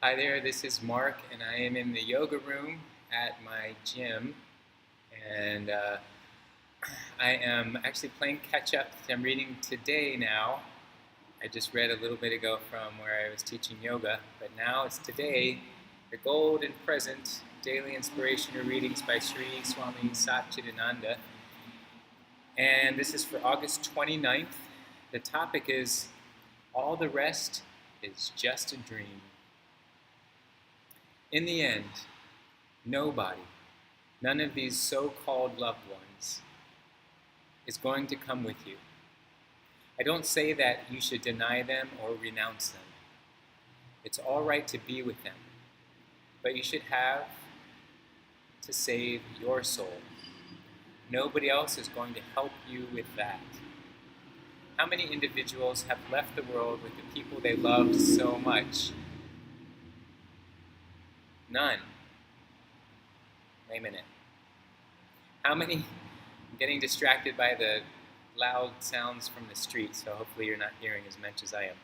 Hi there, this is Mark, and I am in the yoga room at my gym, and I am actually playing catch up. I'm reading today now. I just read a little bit ago from where I was teaching yoga, but now it's today, the Golden Present Daily Inspirational Readings by Sri Swami Satchidananda. And this is for August 29th. The topic is All the Rest is Just a Dream. In the end, nobody, none of these so-called loved ones, is going to come with you. I don't say that you should deny them or renounce them. It's all right to be with them, but you should have to save your soul. Nobody else is going to help you with that. How many individuals have left the world with the people they loved so much? None. Wait a minute. How many? I'm getting distracted by the loud sounds from the street, so hopefully you're not hearing as much as I am.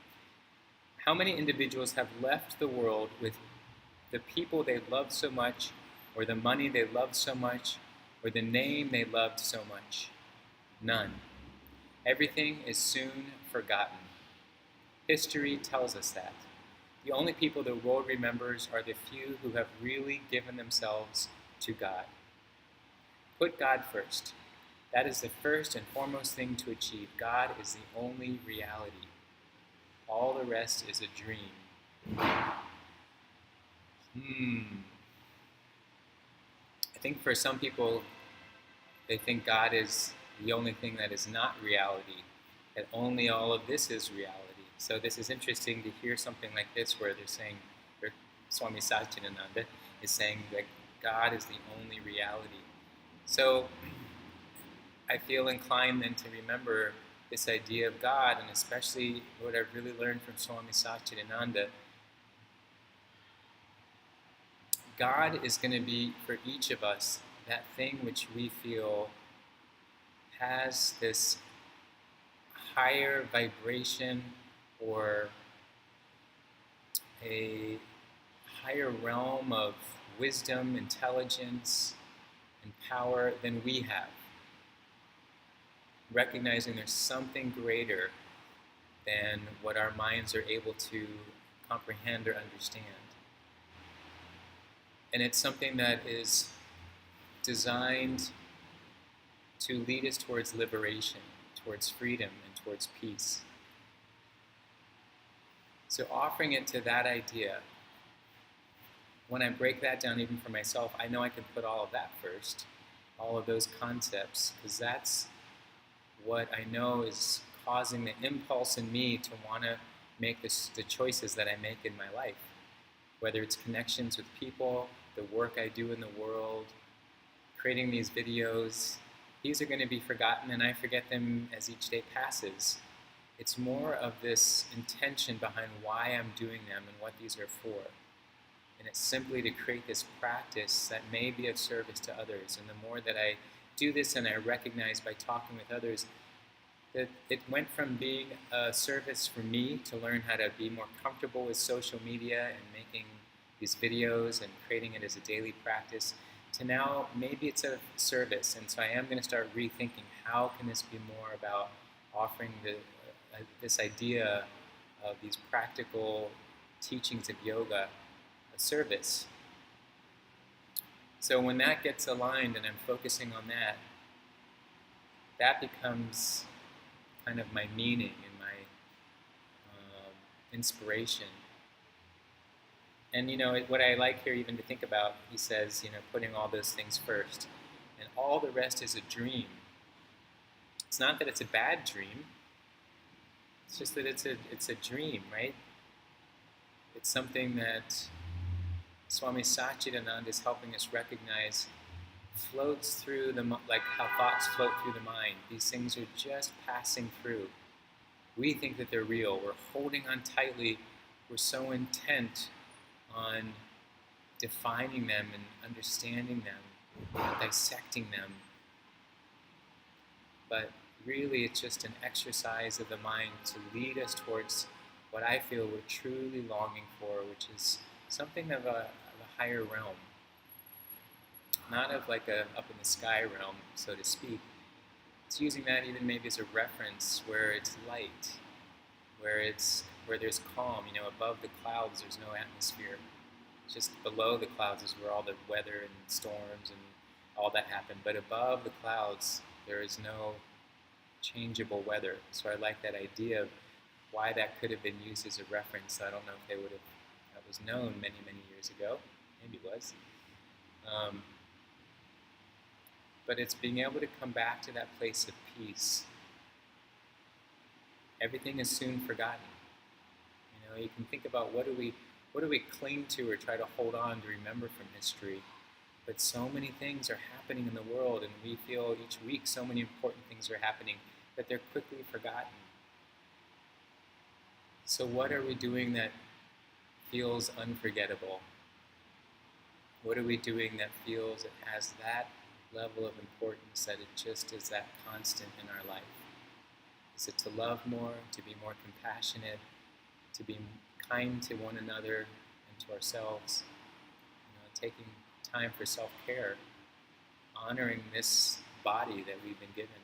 How many individuals have left the world with the people they loved so much, or the money they loved so much, or the name they loved so much? None. Everything is soon forgotten. History tells us that. The only people the world remembers are the few who have really given themselves to God. Put God first. That is the first and foremost thing to achieve. God is the only reality. All the rest is a dream. I think for some people, they think God is the only thing that is not reality, that only all of this is reality. So this is interesting to hear something like this where they're saying, or Swami Satchidananda is saying that God is the only reality. So I feel inclined then to remember this idea of God, and especially what I've really learned from Swami Satchidananda. God is going to be, for each of us, that thing which we feel has this higher vibration or a higher realm of wisdom, intelligence, and power than we have. Recognizing there's something greater than what our minds are able to comprehend or understand. And it's something that is designed to lead us towards liberation, towards freedom, and towards peace. So offering it to that idea, when I break that down even for myself, I know I can put all of that first, all of those concepts, because that's what I know is causing the impulse in me to want to make the choices that I make in my life. Whether it's connections with people, the work I do in the world, creating these videos, these are going to be forgotten and I forget them as each day passes. It's more of this intention behind why I'm doing them and what these are for. And it's simply to create this practice that may be of service to others. And the more that I do this and I recognize by talking with others that it went from being a service for me to learn how to be more comfortable with social media and making these videos and creating it as a daily practice, to now maybe it's a service. And so I am going to start rethinking how can this be more about offering this idea of these practical teachings of yoga, a service. So when that gets aligned and I'm focusing on that, that becomes kind of my meaning and my inspiration. And what I like here even to think about, he says, putting all those things first. And all the rest is a dream. It's not that it's a bad dream. It's just that it's a dream, right? It's something that Swami Satchidananda is helping us recognize floats through like how thoughts float through the mind. These things are just passing through. We think that they're real. We're holding on tightly. We're so intent on defining them and understanding them, dissecting them. But really it's just an exercise of the mind to lead us towards what I feel we're truly longing for, which is something of a higher realm, not of like a up in the sky realm, so to speak. It's using that even maybe as a reference where it's light, where there's calm. Above the clouds there's no atmosphere. Just below the clouds is where all the weather and storms and all that happen. But above the clouds there is no changeable weather. So I like that idea of why that could have been used as a reference. I don't know if that was known many, many years ago. Maybe it was. But it's being able to come back to that place of peace. Everything is soon forgotten. You can think about what do we cling to or try to hold on to remember from history. But so many things are happening in the world, and we feel each week so many important things are happening that they're quickly forgotten. So what are we doing that feels unforgettable? What are we doing that feels it has that level of importance that it just is that constant in our life? Is it to love more, to be more compassionate, to be kind to one another and to ourselves? Taking time for self-care, honoring this body that we've been given.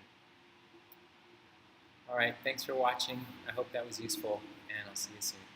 All right, thanks for watching. I hope that was useful, and I'll see you soon.